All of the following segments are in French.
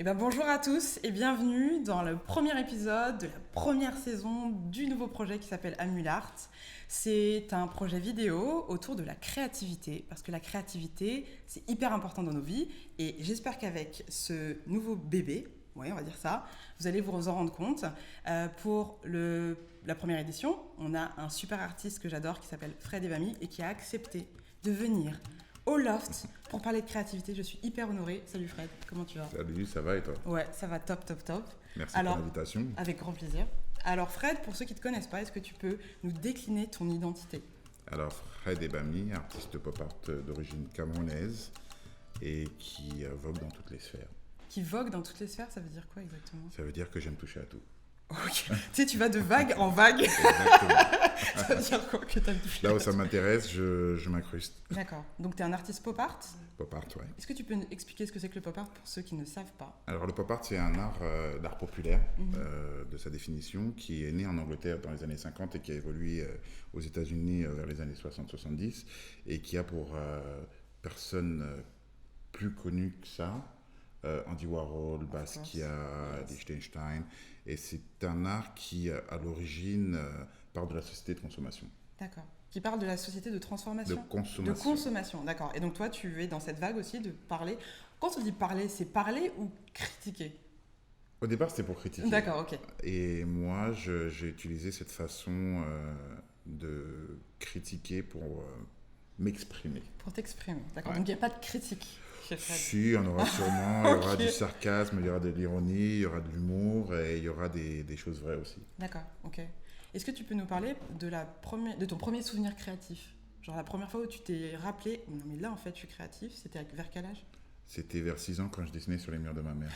ben bonjour à tous et bienvenue dans le premier épisode de la première saison du nouveau projet qui s'appelle Amulart. C'est un projet vidéo autour de la créativité, parce que la créativité, c'est hyper important dans nos vies. Et j'espère qu'avec ce nouveau bébé, ouais, on va dire ça, vous allez vous en rendre compte. Pour la première édition, on a un super artiste que j'adore qui s'appelle Fred Ebami et qui a accepté de venir au Loft pour parler de créativité. Je suis hyper honorée. Salut Fred, comment tu vas ? Salut, ça va et toi ? Ouais, ça va top. Merci Alors, pour l'invitation. avec grand plaisir. Alors Fred, pour ceux qui ne te connaissent pas, est-ce que tu peux nous décliner ton identité ? Alors, Fred Ebami, artiste pop art d'origine camerounaise et qui vogue dans toutes les sphères. Qui vogue dans toutes les sphères, ça veut dire quoi exactement ? Ça veut dire que j'aime toucher à tout. Ok. Tu sais, tu vas de vague en vague. Exactement. Ça veut dire quoi que tu aimes toucher Là à où tout ? ça m'intéresse, je m'incruste. D'accord. Donc tu es un artiste pop art. Pop art, ouais. Est-ce que tu peux nous expliquer ce que c'est que le pop art pour ceux qui ne savent pas ? Alors, le pop art, c'est un art d'art populaire, de sa définition, qui est né en Angleterre dans les années 50 et qui a évolué aux États-Unis vers les années 60-70 et qui a pour personne plus connue que ça Andy Warhol, Basquiat, Liechtenstein. Et c'est un art qui, à l'origine, part de la société de consommation. D'accord. Qui parle de la société de transformation ? De consommation. De consommation, d'accord. Et donc toi, tu es dans cette vague aussi de parler. Quand on dit parler, c'est parler ou critiquer ? Au départ, c'était pour critiquer. D'accord, ok. Et moi, j'ai utilisé cette façon de critiquer pour m'exprimer. Pour t'exprimer, d'accord. Ouais. Donc il n'y a pas de critique chez Fred. Si, il y en aura sûrement. Il y aura Ok. du sarcasme, il y aura de l'ironie, il y aura de l'humour et il y aura des choses vraies aussi. D'accord, ok. Est-ce que tu peux nous parler de ton premier souvenir créatif ? Genre la première fois où tu t'es rappelé, non mais là en fait je suis créatif, c'était vers quel âge ? C'était vers 6 ans quand je dessinais sur les murs de ma mère.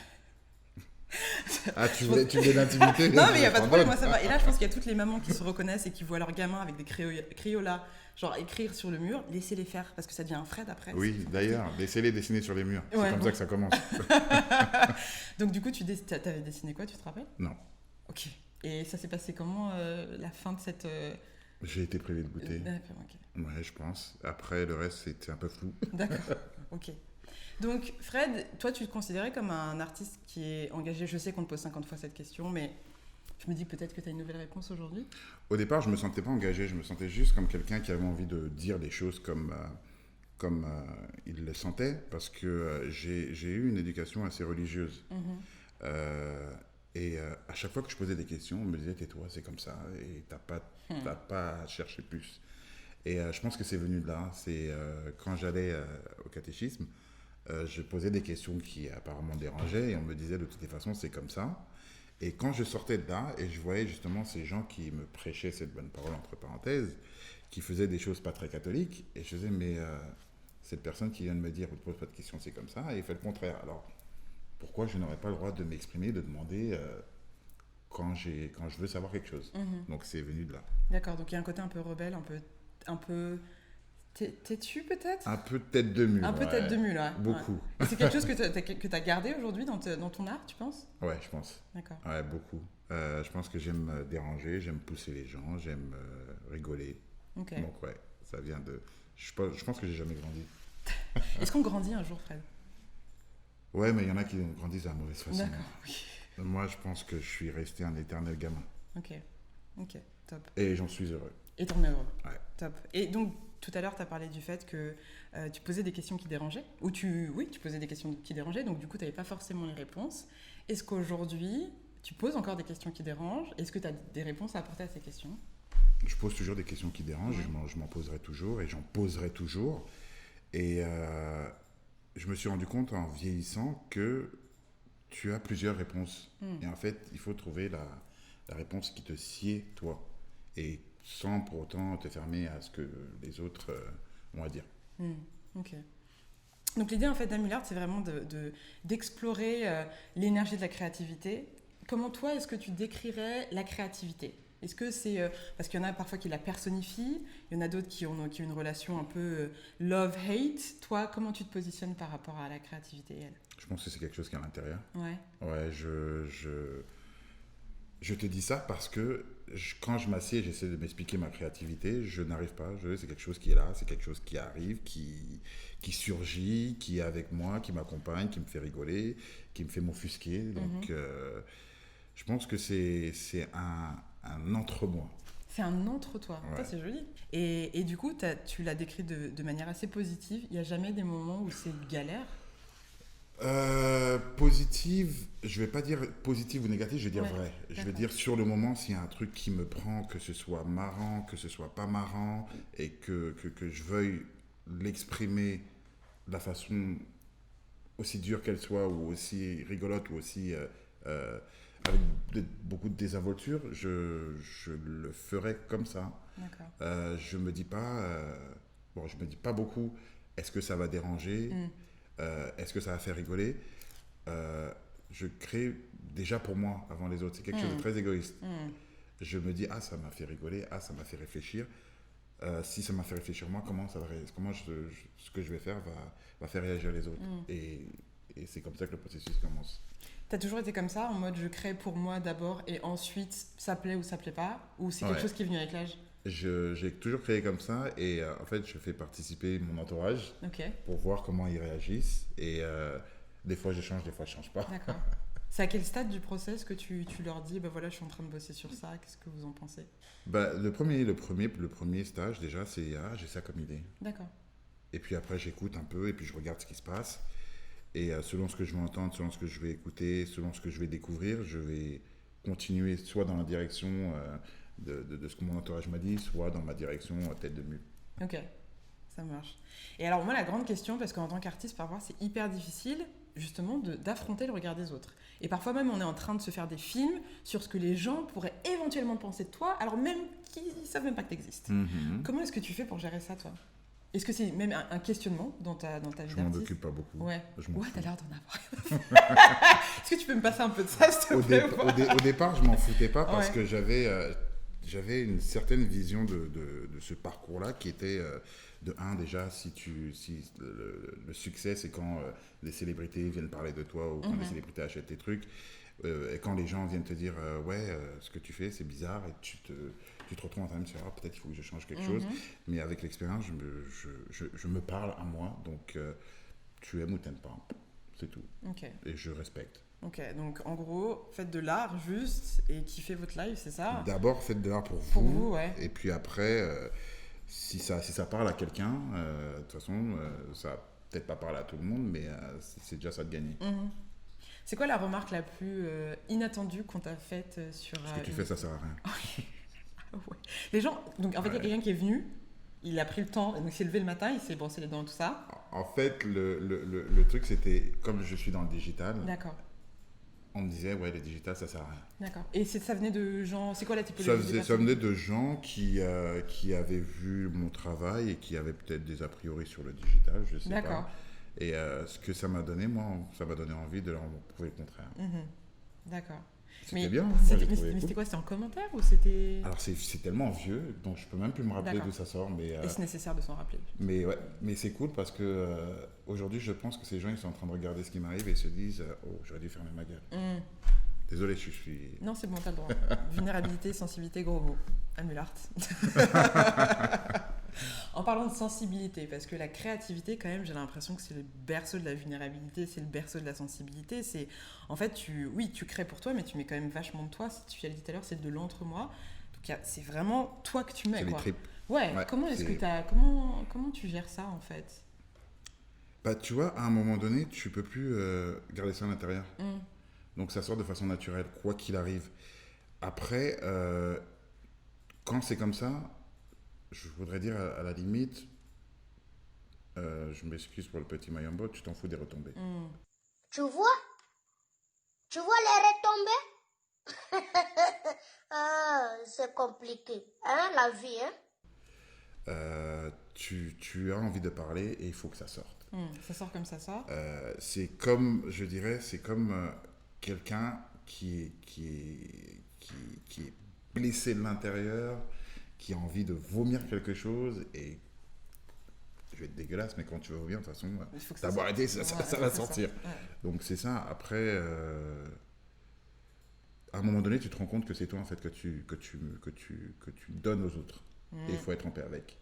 Ah, tu voulais l'intimité ? Non mais il n'y a pas de problème, moi ça va. Et là je pense qu'il y a toutes les mamans qui se reconnaissent et qui voient leurs gamins avec des crayollas, genre écrire sur le mur, laissez-les faire parce que ça devient un Fred après. Oui, d'ailleurs, laissez-les dessiner sur les murs. C'est Ouais, comme bon. ça que ça commence. Donc du coup t'avais dessiné quoi, tu te rappelles ? Non, Ok. Et ça s'est passé comment la fin de cette... j'ai été privé de goûter. D'accord, ok. Ouais, je pense. Après, le reste, c'était un peu flou. D'accord, ok. Donc Fred, toi tu te considérais comme un artiste qui est engagé. Je sais qu'on te pose 50 fois cette question, mais je me dis peut-être que tu as une nouvelle réponse aujourd'hui. Au départ, je me sentais pas engagé. Je me sentais juste comme quelqu'un qui avait envie de dire les choses comme il le sentait, parce que j'ai eu une éducation assez religieuse. À chaque fois que je posais des questions, on me disait tais-toi, c'est comme ça, et t'as pas à chercher plus. Et je pense que c'est venu de là. C'est quand j'allais au catéchisme, je posais des questions qui apparemment dérangeaient, et on me disait de toutes les façons c'est comme ça. Et quand je sortais de là, et je voyais justement ces gens qui me prêchaient cette bonne parole entre parenthèses, qui faisaient des choses pas très catholiques, et je disais mais cette personne qui vient de me dire ne pose pas de questions, c'est comme ça, et il fait le contraire. Alors pourquoi je n'aurais pas le droit de m'exprimer, de demander quand je veux savoir quelque chose. Donc c'est venu de là. D'accord, donc il y a un côté un peu rebelle, un peu têtu peut-être ? Un peu tête de mule. Un peu tête de mule, ouais. Beaucoup. Ouais. Et c'est quelque chose que tu as gardé aujourd'hui dans ton art, tu penses ? Ouais, je pense. D'accord. Ouais, beaucoup. Je pense que j'aime déranger, j'aime pousser les gens, j'aime rigoler. Ok. Donc ouais, ça vient de... Je pense que j'ai jamais grandi. Est-ce qu'on grandit un jour, Fred ? Ouais, mais il y en a qui grandissent à la mauvaise façon. D'accord, oui. Moi, je pense que je suis resté un éternel gamin. Ok, top. Et j'en suis heureux. Et t'en es heureux. Ouais. Top. Et donc, tout à l'heure, tu as parlé du fait que tu posais des questions qui dérangeaient. Tu posais des questions qui dérangeaient, donc du coup, tu n'avais pas forcément les réponses. Est-ce qu'aujourd'hui, tu poses encore des questions qui dérangent ? Est-ce que tu as des réponses à apporter à ces questions ? Je pose toujours des questions qui dérangent, Ouais. je m'en poserai toujours, et j'en poserai toujours. Et je me suis rendu compte en vieillissant que tu as plusieurs réponses. Et en fait, il faut trouver la réponse qui te sied, toi. Et sans pour autant te fermer à ce que les autres ont à dire. Ok. Donc l'idée en fait d'Amulart, c'est vraiment d'explorer l'énergie de la créativité. Comment toi, est-ce que tu décrirais la créativité ? Est-ce que c'est... parce qu'il y en a parfois qui la personnifient, il y en a d'autres qui ont une relation un peu love-hate. Toi, comment tu te positionnes par rapport à la créativité, elle ? Je pense que c'est quelque chose qui est à l'intérieur. Ouais. Ouais, Je te dis ça parce que quand je m'assieds et j'essaie de m'expliquer ma créativité, je n'arrive pas. C'est quelque chose qui est là, c'est quelque chose qui arrive, qui surgit, qui est avec moi, qui m'accompagne, qui me fait rigoler, qui me fait m'offusquer. Donc, je pense que c'est un entre-moi. C'est un entre-toi, Ouais. ça c'est joli. Et du coup, tu l'as décrit de manière assez positive. Il n'y a jamais des moments où c'est galère? Positive, je vais pas dire positive ou négative, je vais dire Ouais, vrai. Je vais d'accord. dire sur le moment, s'il y a un truc qui me prend, que ce soit marrant, que ce soit pas marrant, et que je veuille l'exprimer de la façon aussi dure qu'elle soit, ou aussi rigolote, ou aussi euh, avec beaucoup de désinvolture, je le ferai comme ça. D'accord. Je me dis pas, bon, je me dis pas beaucoup, est-ce que ça va déranger? Mm. Est-ce que ça va faire rigoler? Je crée déjà pour moi avant les autres. C'est quelque chose de très égoïste. Mm. Je me dis, ah, ça m'a fait rigoler, ah, ça m'a fait réfléchir. Si ça m'a fait réfléchir moi, ce que je vais faire va faire réagir les autres. Et c'est comme ça que le processus commence. T'as toujours été comme ça, en mode je crée pour moi d'abord et ensuite ça plaît ou ça plaît pas? Ou c'est quelque Ouais. chose qui est venu avec l'âge? J'ai toujours créé comme ça et en fait, je fais participer mon entourage Ok, pour voir comment ils réagissent. Et des fois, je change, des fois, je change pas. d'accord. C'est à quel stade du process que tu leur dis, bah voilà, je suis en train de bosser sur ça, qu'est-ce que vous en pensez? Bah, le premier stage, déjà, c'est ah, j'ai ça comme idée. D'accord. Et puis après, j'écoute un peu et puis je regarde ce qui se passe. Et selon ce que je vais entendre, selon ce que je vais écouter, selon ce que je vais découvrir, je vais continuer soit dans la direction de ce que mon entourage m'a dit, soit dans ma direction tête de mule. Ok, ça marche. Et alors moi la grande question, parce qu'en tant qu'artiste parfois c'est hyper difficile justement d'affronter le regard des autres. Et parfois même on est en train de se faire des films sur ce que les gens pourraient éventuellement penser de toi, alors même qu'ils ne savent même pas que tu existes. Mhm. Comment est-ce que tu fais pour gérer ça toi? Est-ce que c'est même un questionnement dans ta vie Je m'en d'artiste? occupe pas beaucoup. Ouais, Je m'en ouais, fous. t'as l'air d'en avoir. Est-ce que tu peux me passer un peu de ça, s'il te plaît? Ou pas Au départ, je m'en foutais pas parce Ouais. que j'avais une certaine vision de ce parcours-là qui était de un déjà si le succès c'est quand les célébrités viennent parler de toi ou quand les célébrités achètent tes trucs et quand les gens viennent te dire ce que tu fais c'est bizarre et tu te retrouves en train de dire peut-être il faut que je change quelque chose, mais avec l'expérience je me parle à moi, donc tu aimes ou t'aimes pas, c'est tout, Ok. et je respecte. Ok, donc en gros, faites de l'art juste et kiffez votre live, c'est ça? D'abord, faites de l'art Pour vous, ouais. et puis après, si ça parle à quelqu'un, de toute façon, ça va peut-être pas parler à tout le monde, mais c'est déjà ça de gagner. Mhm. C'est quoi la remarque la plus inattendue qu'on t'a faite sur... Ce que tu fais, ça sert à rien. Ouais. Les gens... Donc en fait, il y a Ouais. quelqu'un qui est venu, il a pris le temps, donc il s'est levé le matin, il s'est brossé les dents et tout ça. En fait, le truc, c'était, comme je suis dans le digital, D'accord, on me disait, ouais, le digital, ça sert à rien. d'accord. Et ça venait de gens... C'est quoi la typologie des Ça personnes? venait de gens qui avaient vu mon travail et qui avaient peut-être des a priori sur le digital, je sais D'accord. pas. Et ce que ça m'a donné, moi, ça m'a donné envie de leur prouver le contraire. Mhm. D'accord. C'était bien, moi, j'ai trouvé Mais c'était cool. quoi? C'était en commentaire ou c'était... Alors c'est tellement vieux, donc je peux même plus me rappeler D'accord. d'où ça sort, Est-ce nécessaire de s'en rappeler? ouais, mais c'est cool parce que aujourd'hui je pense que ces gens ils sont en train de regarder ce qui m'arrive et se disent oh j'aurais dû fermer ma gueule. Mhm. Désolé, je suis. Non, c'est bon, t'as le droit. Vulnérabilité, sensibilité, gros mots. Amulart. En parlant de sensibilité, parce que la créativité, quand même, j'ai l'impression que c'est le berceau de la vulnérabilité, c'est le berceau de la sensibilité. C'est, en fait, tu crées pour toi, mais tu mets quand même vachement de toi. Si tu l'as dit tout à l'heure, c'est de l'entre-moi. Donc, c'est vraiment toi que tu mets, C'est les quoi. tripes. Ouais, Ouais, comment est-ce que c'est- comment tu gères ça, en fait? Bah tu vois, à un moment donné, tu peux plus garder ça à l'intérieur. Hum, Donc ça sort de façon naturelle, quoi qu'il arrive. Après, quand c'est comme ça, je voudrais dire à la limite, je m'excuse pour le petit Mayombo, tu t'en fous des retombées. hum. Tu vois? Tu vois les retombées? Ah, c'est compliqué, hein, la vie, hein? Tu as envie de parler et il faut que ça sorte. Ça sort comme ça sort. C'est comme, je dirais, c'est comme quelqu'un qui est blessé de l'intérieur, qui a envie de vomir quelque chose et je vais être dégueulasse, mais quand tu vas vomir, de toute façon, Il faut que t'as ça beau sorte. arrêter, ça Ouais, va c'est ça. sortir. Ouais. Donc c'est ça. Après, à un moment donné, tu te rends compte que c'est toi, en fait, que tu donnes aux autres. Et il faut être en paix avec.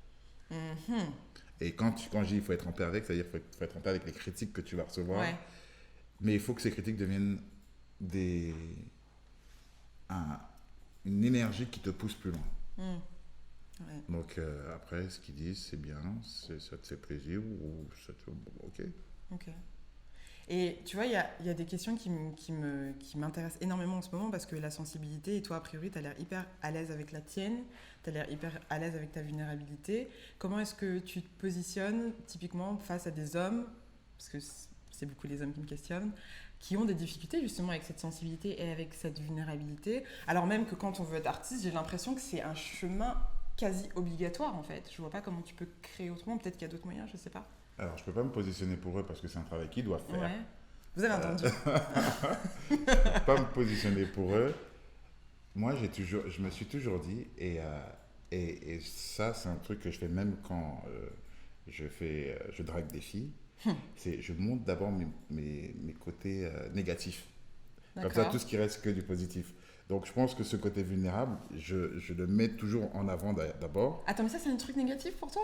Et quand je dis il faut être en paix avec, c'est-à-dire qu'il faut être en paix avec les critiques que tu vas recevoir. Ouais. Mais il faut que ces critiques deviennent des, un- une énergie qui te pousse plus loin. Ouais. Donc après, ce qu'ils disent, c'est bien, ça te fait plaisir ou ça te fait... Bon, ok. Ok. Et tu vois, il y a des questions qui m'intéressent énormément en ce moment parce que la sensibilité, et toi, a priori, tu as l'air hyper à l'aise avec la tienne, tu as l'air hyper à l'aise avec ta vulnérabilité. Comment est-ce que tu te positionnes typiquement face à des hommes, parce que c'est beaucoup les hommes qui me questionnent, qui ont des difficultés justement avec cette sensibilité et avec cette vulnérabilité, alors même que quand on veut être artiste, j'ai l'impression que c'est un chemin quasi obligatoire en fait. Je vois pas comment tu peux créer autrement, peut-être qu'il y a d'autres moyens, je sais pas. Alors, je peux pas me positionner pour eux parce que c'est un travail qu'ils doivent faire. Ouais. Vous avez entendu. Je peux pas me positionner pour eux. Moi, je me suis toujours dit, et ça, c'est un truc que je fais même quand je drague des filles, c'est je montre d'abord mes côtés négatifs. Comme ça, D'accord. tout ce qui reste que du positif. Donc, je pense que ce côté vulnérable, je le mets toujours en avant d'abord. Attends, mais ça c'est un truc négatif pour toi?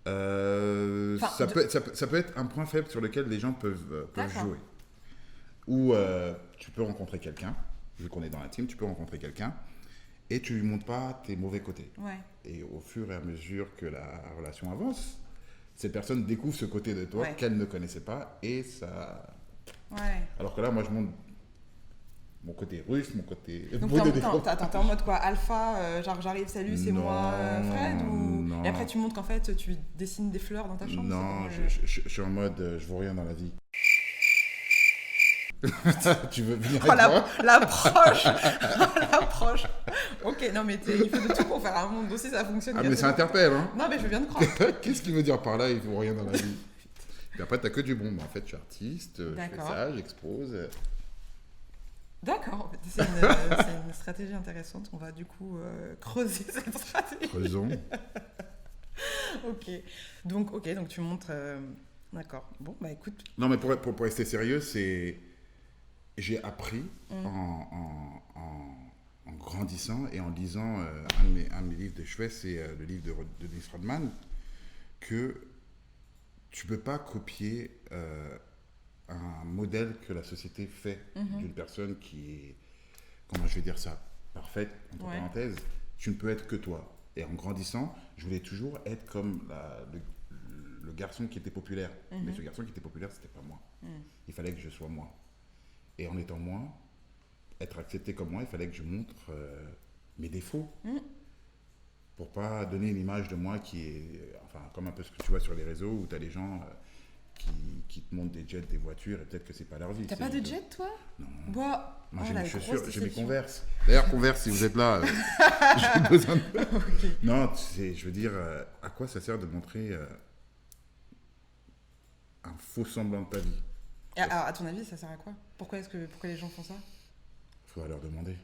Enfin, Ça peut être un point faible sur lequel les gens peuvent D'accord. jouer. Ou tu peux rencontrer quelqu'un, vu qu'on est dans la team, tu peux rencontrer quelqu'un et tu lui montres pas tes mauvais côtés. Ouais. Et au fur et à mesure que la relation avance, cette personne découvre ce côté de toi Ouais. qu'elle ne connaissait pas et ça... Ouais. Alors que là, moi, je montre mon côté russe, mon côté... Donc beau de t'es défaut. t'es en mode quoi? Alpha, genre j'arrive, salut, c'est moi Fred ou... Non. Et après tu montres qu'en fait tu dessines des fleurs dans ta chambre? c'est Non, comment, je suis en mode, je vaux rien dans la vie. Tu veux venir Oh, avec moi? l'approche L'approche. Ok, non mais il faut de tout pour faire un monde aussi, ça fonctionne. Ah, mais ça interpelle, hein. Non mais je viens de croire. Qu'est-ce qu'il veut dire par là, il vaut rien dans la vie? Puis après, t'as que du bon. Mais en fait, je suis artiste, je fais D'accord. ça, j'expose. D'accord, c'est une stratégie intéressante. On va du coup creuser cette stratégie. Creusons. Ok, donc tu montres. D'accord. Bon, bah écoute. Non, mais pour rester sérieux, c'est... J'ai appris en grandissant et en lisant un de mes livres de chevet, c'est le livre de Dennis Rodman, que tu peux pas copier un modèle que la société fait d'une personne qui est, comment je vais dire ça, parfaite, entre Ouais. parenthèses. Tu ne peux être que toi. Et en grandissant, je voulais toujours être comme le garçon qui était populaire. Mais ce garçon qui était populaire, c'était pas moi. Il fallait que je sois moi. Et en étant moi, être accepté comme moi, il fallait que je montre mes défauts. Pour pas donner une image de moi qui est, enfin, comme un peu ce que tu vois sur les réseaux où tu as les gens qui te montrent des jets, des voitures et peut-être que c'est pas leur vie. T'as c'est pas de juste- jet toi? Non. Bah, Moi, oh, j'ai la mes grosse chaussures, j'ai mes déception. Converse. D'ailleurs, Converse, si vous êtes là, j'ai besoin de... Ok. Non, je veux dire, à quoi ça sert de montrer un faux semblant de ta vie? Et alors, à ton avis, ça sert à quoi? Pourquoi les gens font ça? Faudra leur demander.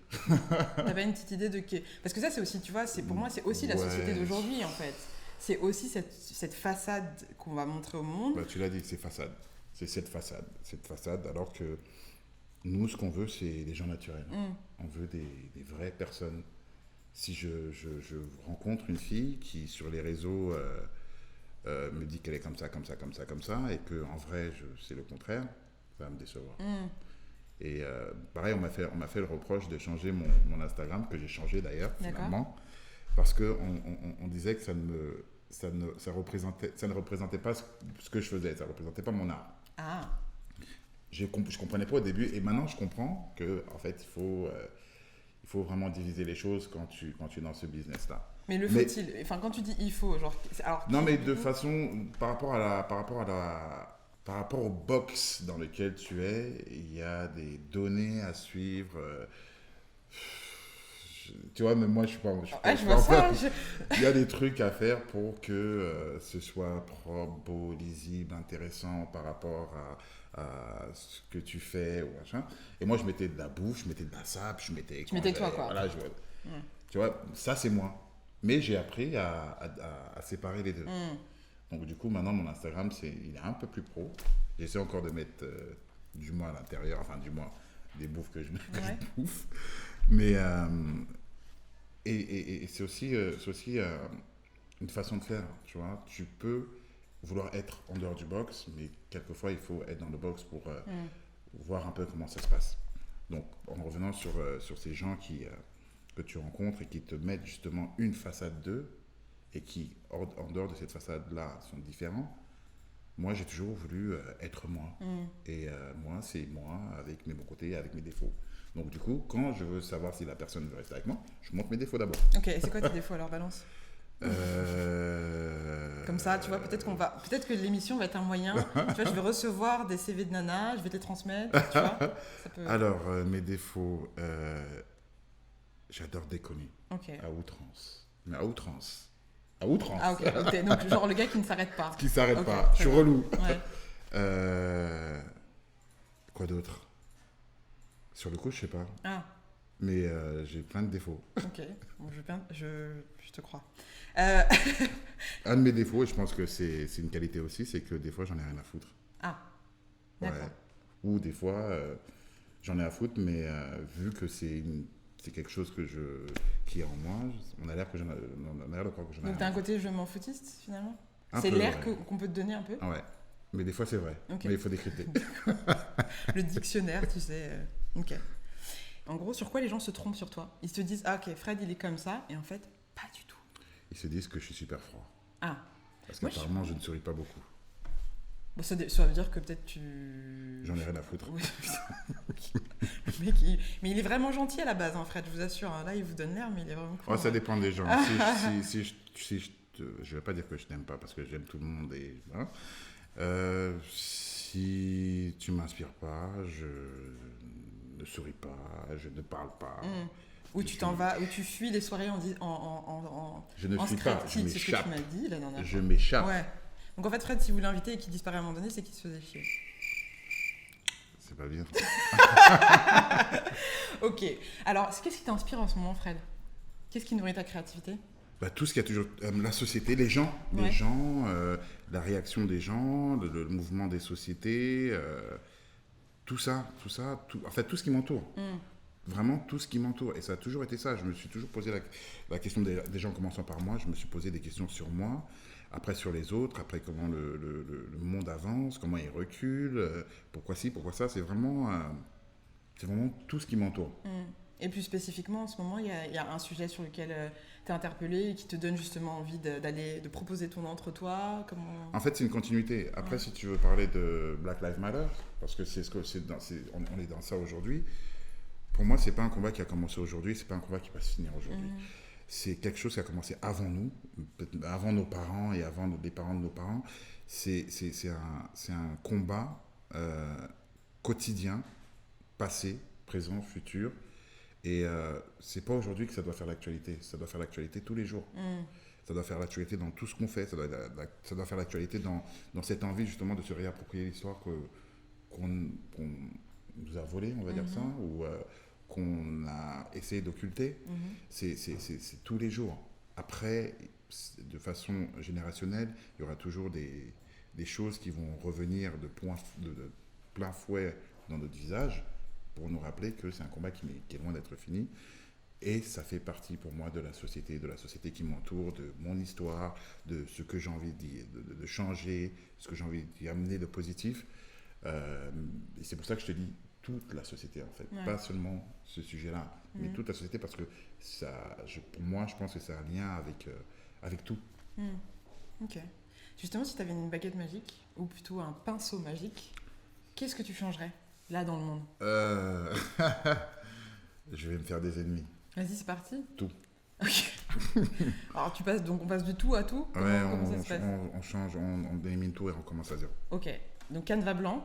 T'as pas une petite idée de parce que ça c'est aussi, tu vois, pour moi c'est aussi la Ouais. société d'aujourd'hui en fait. C'est aussi cette façade qu'on va montrer au monde. Bah, tu l'as dit, c'est façade. C'est cette façade. Cette façade, alors que nous, ce qu'on veut, c'est des gens naturels. On veut des vraies personnes. Si je rencontre une fille qui, sur les réseaux, me dit qu'elle est comme ça, comme ça, comme ça, comme ça, et qu'en vrai, c'est le contraire, ça va me décevoir. Et pareil, on m'a fait le reproche de changer mon Instagram, que j'ai changé d'ailleurs, D'accord. finalement, parce qu'on disait que ça ne représentait pas ce que je faisais, ça ne représentait pas mon art. Ah, Je comprenais pas au début, et maintenant je comprends que en fait, il faut vraiment diviser les choses quand tu es dans ce business-là. mais le Mais- faut-il? Enfin, quand tu dis il faut, genre. Alors, Non, mais de façon, par rapport au box dans lequel tu es, il y a des données à suivre. Tu vois, même moi, je suis pas. Ah, je vois ça. Il y a des trucs à faire pour que ce soit propre, beau, lisible, intéressant par rapport à ce que tu fais ou machin. Et moi, je mettais de la bouffe, je mettais de la sable, je mettais. Tu mettais toi, quoi. Voilà, tu vois, ça, c'est moi. Mais j'ai appris à séparer les deux. Donc du coup, maintenant, mon Instagram, il est un peu plus pro. J'essaie encore de mettre du moi à l'intérieur, enfin du moi, des bouffes que je Ouais. bouffe. Mais et c'est aussi une façon de faire, tu vois. Tu peux vouloir être en dehors du box, mais quelquefois il faut être dans le box pour voir un peu comment ça se passe. Donc en revenant sur ces gens que tu rencontres et qui te mettent justement une façade d'eux et qui en dehors de cette façade-là sont différents, moi j'ai toujours voulu être moi. Et moi c'est moi avec mes bons côtés, avec mes défauts. Donc du coup, quand je veux savoir si la personne veut rester avec moi, je montre mes défauts d'abord. Ok, et c'est quoi tes défauts alors, balance? Comme ça, tu vois, peut-être que l'émission va être un moyen. Tu vois, je vais recevoir des CV de nana, je vais te les transmettre, tu vois. Ça peut... Alors, mes défauts, j'adore déconner. Ok. À outrance. Mais à outrance. À outrance. Ah ok, donc genre le gars qui ne s'arrête pas. Qui s'arrête Ok, pas. Je suis très bien. relou. Ouais. Quoi d'autre? Sur le coup, je sais pas. Ah, Mais j'ai plein de défauts. ok. Bon, je te crois. Un de mes défauts, et je pense que c'est une qualité aussi, c'est que des fois, j'en ai rien à foutre. Ah, Ouais. d'accord. Ou des fois, j'en ai à foutre, mais vu que c'est quelque chose qui est en moi, on a l'air de croire que j'en ai Donc rien t'as à un foutre. côté je m'en foutiste finalement? Un C'est peu, l'air ouais. qu'on peut te donner un peu? Ah ouais. Mais des fois, c'est vrai. Ok. Mais il faut décrypter. Le dictionnaire, tu sais. Ok. En gros, sur quoi les gens se trompent sur toi? Ils se disent, ah ok, Fred il est comme ça, et en fait, pas du tout. Ils se disent que je suis super froid. Ah, Parce Moi, qu'apparemment, je ne souris pas beaucoup. bon, ça veut dire que peut-être tu... J'en ai rien à foutre. Ouais, putain. Le mec, mais il est vraiment gentil à la base, hein, Fred, je vous assure. Hein. Là, il vous donne l'air, mais il est vraiment cool. Oh, ça hein. dépend des gens. Je vais pas dire que je t'aime pas parce que j'aime tout le monde et voilà. Si tu m'inspires pas, je ne souris pas, je ne parle pas. Ou Je tu suis- t'en vas, ou tu fuis les soirées Je ne en fuis secret. pas, je Si, c'est ce que tu m'échappe. m'as dit la dernière Je fois. m'échappe. Ouais. Donc en fait, Fred, si vous l'invitez et qu'il disparaît à un moment donné, c'est qu'il se faisait chier. C'est pas bien. Ok. Alors, qu'est-ce qui t'inspire en ce moment, Fred? Qu'est-ce qui nourrit ta créativité? Bah, tout ce qu'il y a toujours, la société, les gens, Ouais. la réaction des gens, le mouvement des sociétés, tout ça, en fait tout ce qui m'entoure. Vraiment tout ce qui m'entoure. Et ça a toujours été ça. Je me suis toujours posé la question des gens commençant par moi. Je me suis posé des questions sur moi, après sur les autres, après comment le monde avance, comment il recule, pourquoi ci, pourquoi ça. C'est vraiment tout ce qui m'entoure. Et plus spécifiquement, en ce moment, il y a un sujet sur lequel tu es interpellé et qui te donne justement envie de proposer ton entre-toi. Comment... En fait, c'est une continuité. Après, si tu veux parler de Black Lives Matter, parce que on est dans ça aujourd'hui, pour moi, c'est pas un combat qui a commencé aujourd'hui, c'est pas un combat qui va se finir aujourd'hui. C'est quelque chose qui a commencé avant nous, avant nos parents et avant les parents de nos parents. C'est un combat quotidien, passé, présent, futur. Et c'est pas aujourd'hui que ça doit faire l'actualité. Ça doit faire l'actualité tous les jours. Ça doit faire l'actualité dans tout ce qu'on fait. Ça doit faire l'actualité dans cette envie justement de se réapproprier l'histoire qu'on nous a volée, on va dire ça, ou qu'on a essayé d'occulter. C'est tous les jours. Après, de façon générationnelle, il y aura toujours des choses qui vont revenir de plein fouet dans notre visage pour nous rappeler que c'est un combat qui est loin d'être fini. Et ça fait partie pour moi de la société qui m'entoure, de mon histoire, de ce que j'ai envie de changer, ce que j'ai envie d'y amener de positif. Et c'est pour ça que je te dis toute la société en fait, pas seulement ce sujet-là, mais toute la société parce que pour moi, je pense que ça a un lien avec tout. Ok. Justement, si tu avais une baguette magique, ou plutôt un pinceau magique, qu'est-ce que tu changerais là dans le monde? Je vais me faire des ennemis. Vas-y, c'est parti. Tout. Ok. Alors on passe du tout à tout. Comment ça se passe? On change, on élimine tout et on recommence à zéro. Ok. Donc canevas blanc.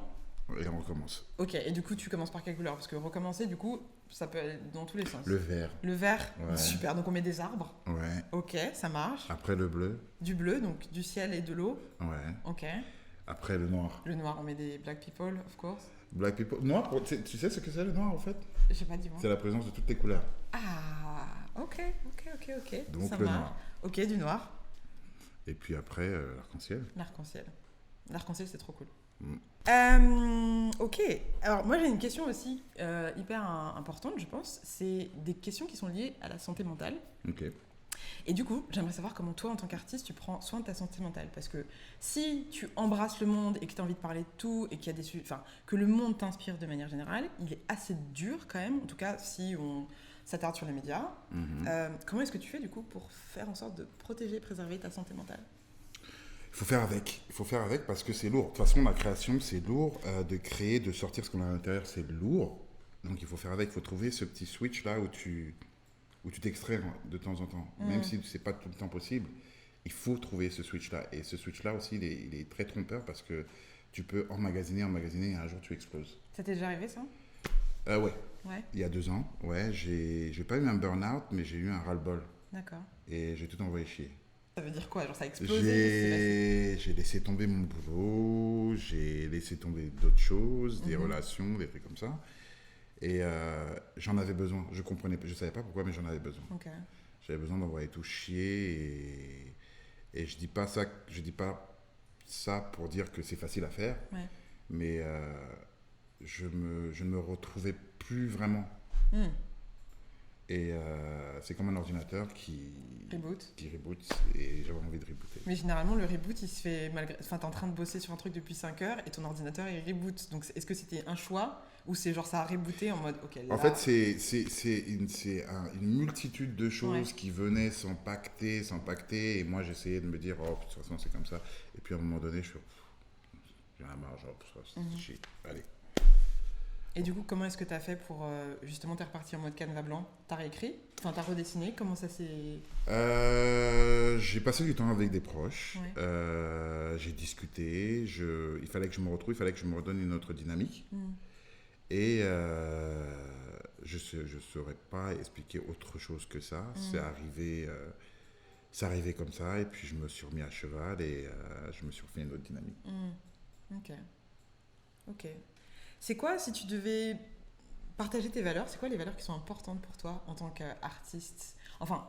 Et on recommence. Ok. Et du coup, tu commences par quelle couleur? Parce que recommencer, du coup, ça peut aller dans tous les sens. Le vert. Le vert. Ouais. Super. Donc on met des arbres. Ouais. Ok, ça marche. Après le bleu. Du bleu, donc du ciel et de l'eau. Ouais. Ok. Après le noir. Le noir, on met des black people, of course. Black people. Noir, tu sais ce que c'est le noir en fait? Je sais pas, dis-moi. C'est la présence de toutes les couleurs. Ah, ok. Donc ça le marche. noir. Ok, du noir. Et puis après, l'arc-en-ciel. L'arc-en-ciel. L'arc-en-ciel, c'est trop cool. Mm. Ok, alors moi j'ai une question aussi hyper importante, je pense. C'est des questions qui sont liées à la santé mentale. Ok. Et du coup, j'aimerais savoir comment toi, en tant qu'artiste, tu prends soin de ta santé mentale. Parce que si tu embrasses le monde et que tu as envie de parler de tout et qu'il y a enfin, que le monde t'inspire de manière générale, il est assez dur quand même, en tout cas si on s'attarde sur les médias. Comment est-ce que tu fais du coup pour faire en sorte de protéger, préserver ta santé mentale? Il faut faire avec. Il faut faire avec parce que c'est lourd. De toute façon, la création, c'est lourd. De créer, de sortir ce qu'on a à l'intérieur, c'est lourd. Donc il faut faire avec. Il faut trouver ce petit switch là où tu t'extrais de temps en temps. Même si c'est pas tout le temps possible, il faut trouver ce switch là. Et ce switch là aussi, il est très trompeur parce que tu peux emmagasiner et un jour tu exploses. Ça t'est déjà arrivé ça? Ouais. Ouais. Il y a 2 ans, ouais, j'ai pas eu un burn-out, mais j'ai eu un ras-le-bol. D'accord. Et j'ai tout envoyé chier. Ça veut dire quoi? Genre ça a explosé? J'ai laissé tomber mon boulot, j'ai laissé tomber d'autres choses, des relations, des trucs comme ça. Et j'en avais besoin. Je savais pas pourquoi, mais j'en avais besoin. Ok. J'avais besoin d'envoyer tout chier. Et je dis pas ça pour dire que c'est facile à faire. Ouais. Mais je ne me retrouvais plus vraiment. Et c'est comme un ordinateur qui reboot et j'avais envie de rebooter. Mais généralement, le reboot, il se fait malgré... Enfin, t'es en train de bosser sur un truc depuis 5 heures et ton ordinateur, il reboot. Donc, est-ce que c'était un choix ou c'est genre ça a rebooté en mode, ok, là... En fait, c'est une multitude de choses qui venaient s'empacter et moi, j'essayais de me dire, oh, de toute façon, c'est comme ça. Et puis, à un moment donné, j'en ai marre, genre, c'est shit, allez. Et du coup, comment est-ce que tu as fait pour... justement, tu es reparti en mode canevas blanc? Tu as réécrit? Enfin, tu as redessiné? Comment ça s'est... J'ai passé du temps avec des proches. Ouais. J'ai discuté. Il fallait que je me retrouve, il fallait que je me redonne une autre dynamique. Et je ne saurais pas expliquer autre chose que ça. C'est arrivé comme ça. Et puis, je me suis remis à cheval et je me suis refait une autre dynamique. Ok. C'est quoi, si tu devais partager tes valeurs, c'est quoi les valeurs qui sont importantes pour toi en tant qu'artiste? Enfin,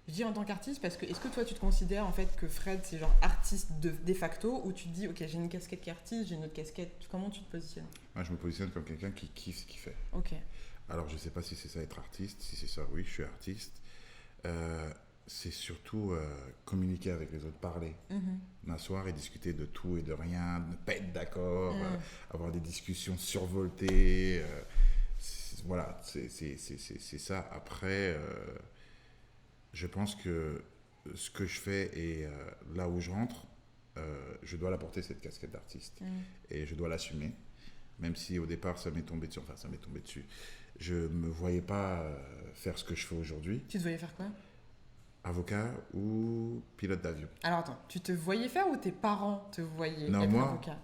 je dis en tant qu'artiste parce que est-ce que toi tu te considères en fait que Fred c'est genre artiste de facto ou tu te dis ok j'ai une casquette qui est artiste, j'ai une autre casquette, comment tu te positionnes? Moi, je me positionne comme quelqu'un qui kiffe ce qu'il fait. Ok. Alors je sais pas si c'est ça être artiste, si c'est ça oui je suis artiste. C'est surtout communiquer avec les autres, parler, m'asseoir et discuter de tout et de rien, ne pas être d'accord, avoir des discussions survoltées. Voilà, c'est ça. Après, je pense que ce que je fais et là où je rentre, je dois l'apporter cette casquette d'artiste et je dois l'assumer, même si au départ ça m'est tombé dessus. Enfin, ça m'est tombé dessus. Je me voyais pas faire ce que je fais aujourd'hui. Tu te voyais faire quoi? Avocat ou pilote d'avion. Alors attends, tu te voyais faire ou tes parents te voyaient Non, être moi, avocat?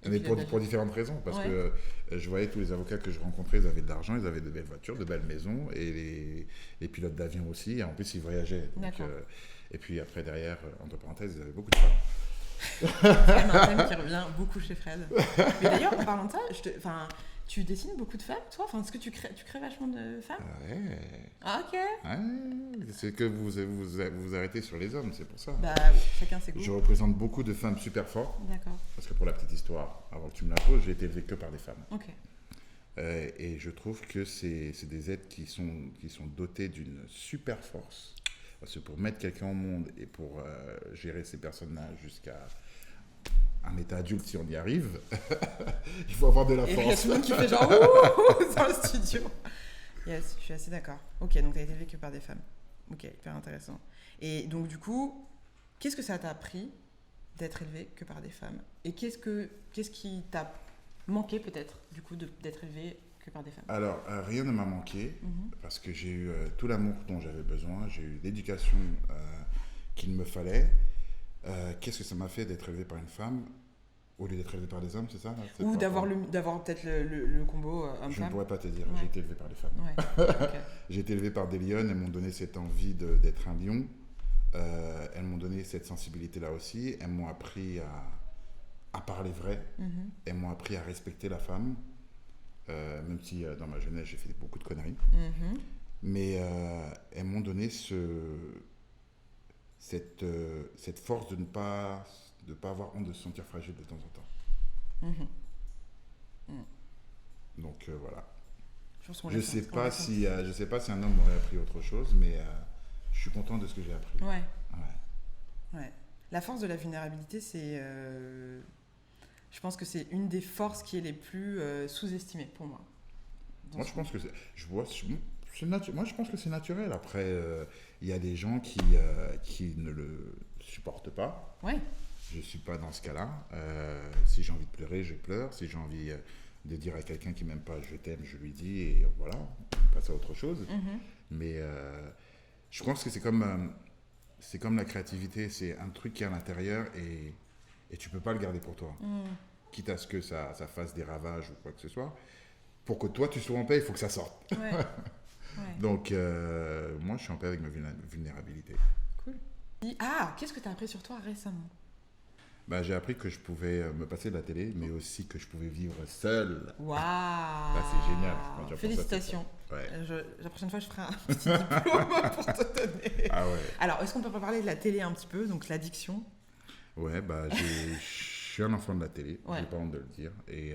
mais pour différentes raisons. Parce que je voyais tous les avocats que je rencontrais, ils avaient de l'argent, ils avaient de belles voitures, de belles maisons, et les pilotes d'avion aussi. Et en plus, ils voyageaient. Donc, et puis après, derrière, entre parenthèses, ils avaient beaucoup de femmes. C'est un thème qui revient beaucoup chez Fred. Mais d'ailleurs, en parlant de ça, tu dessines beaucoup de femmes, toi? Enfin, est-ce que tu crées vachement de femmes? Ouais. Ah, ok. Ouais. C'est que vous arrêtez sur les hommes, c'est pour ça. Bah oui, chacun ses goûts. Je représente beaucoup de femmes super fortes. D'accord. Parce que pour la petite histoire, avant que tu me la poses, j'ai été élevé que par des femmes. Ok. Et je trouve que c'est des êtres qui sont dotés d'une super force. Parce que pour mettre quelqu'un au monde et pour gérer ces personnages jusqu'à un état adulte, si on y arrive, il faut avoir de la force. Et il y a tout le monde qui fait genre ouh dans le studio. Yes, je suis assez d'accord. Ok, donc tu as été élevé que par des femmes. Ok, hyper intéressant. Et donc du coup, qu'est-ce que ça t'a appris d'être élevé que par des femmes? Et qu'est-ce qui t'a manqué peut-être du coup d'être élevé que par des femmes? Alors, rien ne m'a manqué parce que j'ai eu tout l'amour dont j'avais besoin, j'ai eu l'éducation qu'il me fallait. Qu'est-ce que ça m'a fait d'être élevé par une femme au lieu d'être élevé par des hommes, c'est ça? Ou d'avoir peut-être le combo homme-femme? Je ne pourrais pas te dire, j'ai été élevé par des femmes. Ouais. Okay. J'ai été élevé par des lionnes, elles m'ont donné cette envie d'être un lion. Elles m'ont donné cette sensibilité-là aussi. Elles m'ont appris à parler vrai. Elles m'ont appris à respecter la femme. Même si dans ma jeunesse, j'ai fait beaucoup de conneries. Mais elles m'ont donné cette force de ne pas avoir honte de se sentir fragile de temps en temps. voilà. Je pense qu'on Je l'a sais senti, on pas l'a si je sais pas si un homme aurait appris autre chose, mais je suis content de ce que j'ai appris. senti. Ouais, Ouais. ouais. La force de la vulnérabilité, c'est... je pense que c'est une des forces qui est les plus sous-estimées pour moi. Moi, je pense que moi, je pense que c'est naturel. Après, il y a des gens qui ne le supportent pas. Ouais, Je suis pas dans ce cas-là. Si j'ai envie de pleurer, je pleure. Si j'ai envie de dire à quelqu'un qui m'aime pas, je t'aime, je lui dis, et voilà, on passe à autre chose. Mais je pense que c'est comme la créativité, c'est un truc qui est à l'intérieur et tu peux pas le garder pour toi. Quitte à ce que ça fasse des ravages ou quoi que ce soit. Pour que toi, tu sois en paix, il faut que ça sorte. ouais, ouais. Donc, moi, je suis en paix avec ma vulnérabilité. Cool. Qu'est-ce que tu as appris sur toi récemment? Bah, j'ai appris que je pouvais me passer de la télé, mais aussi que je pouvais vivre seul. Waouh! C'est génial. Quand tu apprends ça, Félicitations. Ouais. La prochaine fois, je ferai un petit diplôme pour te donner. Ah ouais. Alors, est-ce qu'on peut parler de la télé un petit peu, donc l'addiction? Ouais, bah, je suis un enfant de la télé, Ouais. j'ai pas honte de le dire. Et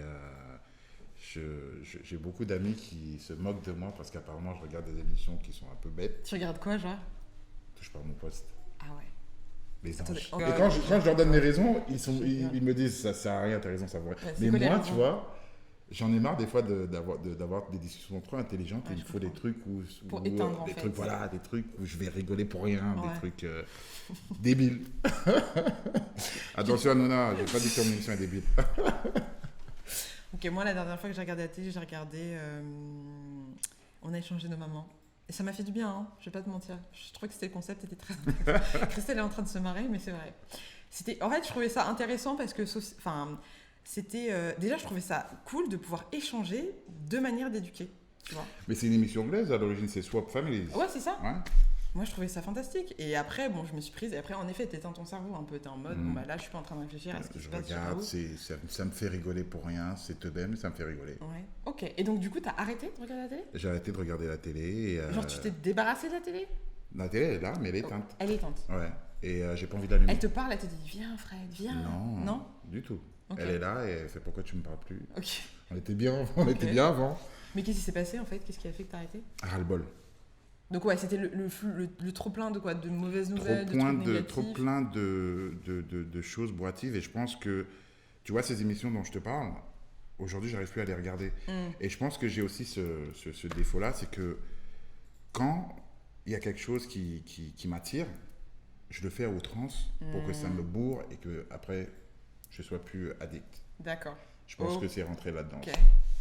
j'ai beaucoup d'amis qui se moquent de moi parce qu'apparemment, je regarde des émissions qui sont un peu bêtes. Tu regardes quoi, genre? Touche pas à mon poste. Ah ouais. Les Attendez, anges. oh, Et quand je leur donne mes raisons, génial. ils me disent ça sert à rien, tes raisons, ça vaut rien. Ouais, c'est Mais quoi les moi, raisons? tu vois, j'en ai marre des fois d'avoir des discussions trop intelligentes et Ouais, il me je faut des comprends. trucs Pour où, éteindre, en des fait. trucs, voilà, des trucs où je vais rigoler pour rien, Ouais. des trucs débiles. Attention, Nona, j'ai pas dit que ton émission est débile. Ok, moi, la dernière fois que j'ai regardé la télé, j'ai regardé... On a échangé nos mamans. Et ça m'a fait du bien, hein, je vais pas te mentir. Je trouvais que c'était le concept, était très intéressant. Christelle est en train de se marrer, mais c'est vrai. En fait, je trouvais ça intéressant parce que... déjà, je trouvais ça cool de pouvoir échanger de manière d'éduquer, tu vois. Mais c'est une émission anglaise, à l'origine, c'est Swap Families. Ouais, c'est ça. Ouais. Moi, je trouvais ça fantastique. Et après, bon, je me suis prise. Et après, en effet, t'éteins ton cerveau un peu. T'es en mode, bon, bah là, je suis pas en train de réfléchir à ce qui se Je passe. regarde, ça me fait rigoler pour rien, c'est te mais ça me fait rigoler. Ouais. Ok. Et donc, du coup, t'as arrêté de regarder la télé? J'ai arrêté de regarder la télé. Et, Genre, tu t'es débarrassé de la télé? la télé, elle est là, mais elle est éteinte. Elle est éteinte. Ouais. Et j'ai pas envie d'allumer. Elle te parle, elle te dit, viens, Fred, viens. Non, Non? du tout. Ok. Elle est là et c'est pourquoi tu me parles plus. Ok. On était bien avant. Mais qu'est-ce qui s'est passé en fait? Qu'est-ce qui a fait que t'as arrêté? Ras-le-bol. Donc, ouais, c'était le trop-plein de quoi? De mauvaises nouvelles, Trop négatifs? plein de choses boittives. Et je pense que, tu vois, ces émissions dont je te parle, aujourd'hui, j'arrive plus à les regarder. Et je pense que j'ai aussi ce défaut-là, c'est que quand il y a quelque chose qui m'attire, je le fais à outrance pour que ça me bourre et que après je sois plus addict. D'accord. Je pense que c'est rentré là-dedans. Ok,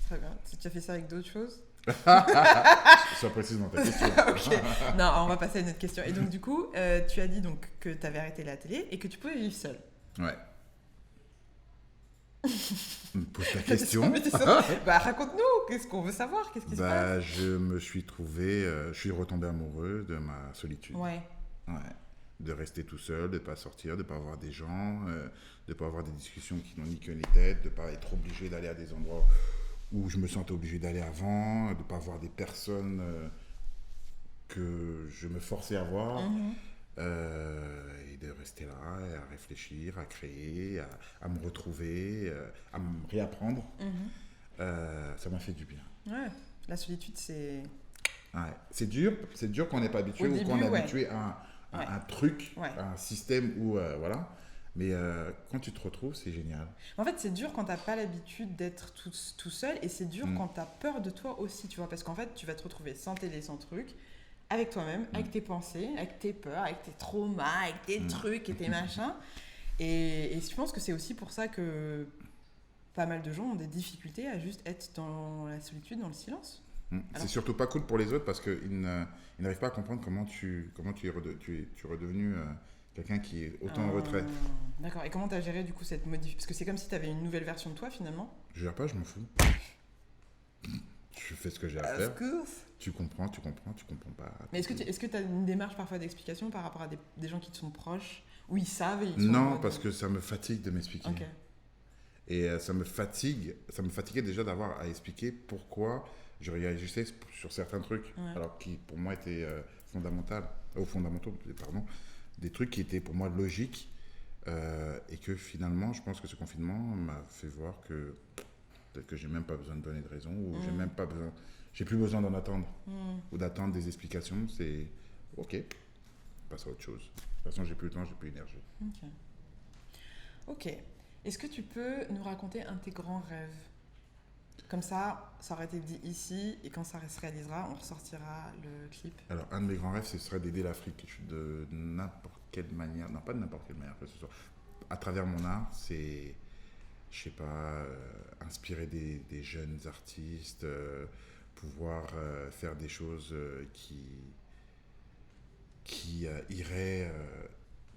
très bien. Tu as fait ça avec d'autres choses? Sois précise dans ta question. Ok. Non, on va passer à une autre question. Et donc, du coup, tu as dit donc que tu avais arrêté la télé et que tu pouvais vivre seul. Ouais. Pose ta question. Mais t'es ça. Bah, raconte-nous, qu'est-ce qu'on veut savoir? Qu'est-ce qui se passe? Je me suis trouvé, je suis retombé amoureux de ma solitude. Ouais. Ouais. De rester tout seul, de ne pas sortir, de ne pas voir des gens, de ne pas avoir des discussions qui n'ont ni queue ni tête, de ne pas être obligé d'aller à des endroits où je me sentais obligé d'aller avant, de ne pas voir des personnes que je me forçais à voir, et de rester là, et à réfléchir, à créer, à me retrouver, à me réapprendre. Ça m'a fait du bien. Ouais. La solitude, c'est... Ouais. C'est dur qu'on n'est pas habitué Au ou début, qu'on est ouais. habitué à un truc, Ouais. à un système où, voilà. Mais quand tu te retrouves, c'est génial. En fait, c'est dur quand t'as pas l'habitude d'être tout seul et c'est dur quand t'as peur de toi aussi, tu vois, parce qu'en fait, tu vas te retrouver sans télé, sans truc, avec toi-même, avec tes pensées, avec tes peurs, avec tes traumas, avec tes trucs et tes machins. Et je pense que c'est aussi pour ça que pas mal de gens ont des difficultés à juste être dans la solitude, dans le silence. C'est surtout pas cool pour les autres parce qu'ils n'arrivent pas à comprendre comment tu es redevenu quelqu'un qui est autant en retrait. D'accord. Et comment tu as géré du coup cette modification? Parce que c'est comme si tu avais une nouvelle version de toi finalement. Je gère pas, je m'en fous. Je fais ce que j'ai à Of faire. course. Tu comprends pas. Mais est-ce que tu as une démarche parfois d'explication par rapport à des gens qui te sont proches, où ils savent et ils sont en Non, mode- parce que ça me fatigue de m'expliquer. Ok. Et ça me fatiguait déjà d'avoir à expliquer pourquoi je réagissais sur certains trucs, alors qui pour moi étaient fondamentaux, pardon, des trucs qui étaient pour moi logiques, et que finalement, je pense que ce confinement m'a fait voir que Peut-être que j'ai même pas besoin de donner de raison ou j'ai plus besoin d'en attendre ou d'attendre des explications. C'est ok, on passe à autre chose. De toute façon, j'ai plus le temps, j'ai plus l'énergie. Ok. Est-ce que tu peux nous raconter un de tes grands rêves? Comme ça aurait été dit ici, et quand ça se réalisera, on ressortira le clip. Alors, un de mes grands rêves, ce serait d'aider l'Afrique de n'importe quelle manière, non pas de n'importe quelle manière, que ce soit à travers mon art, c'est, je sais pas, inspirer des jeunes artistes, pouvoir faire des choses qui iraient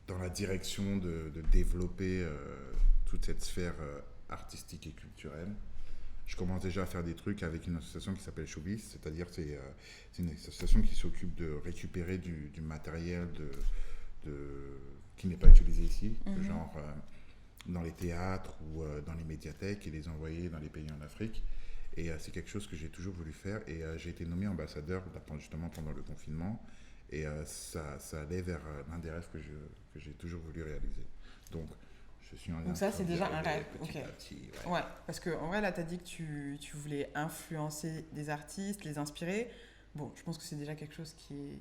dans la direction de développer toute cette sphère artistique et culturelle. Je commence déjà à faire des trucs avec une association qui s'appelle Showbiz, c'est-à-dire c'est une association qui s'occupe de récupérer du matériel qui n'est pas utilisé ici, genre dans les théâtres ou dans les médiathèques et les envoyer dans les pays en Afrique. Et c'est quelque chose que j'ai toujours voulu faire et j'ai été nommé ambassadeur justement pendant le confinement et ça allait vers l'un des rêves que j'ai toujours voulu réaliser. Donc ça, c'est déjà un rêve. Petit ok. à petit, Ouais, parce qu'en vrai, là, tu as dit que tu voulais influencer des artistes, les inspirer. Bon, je pense que c'est déjà quelque chose qui est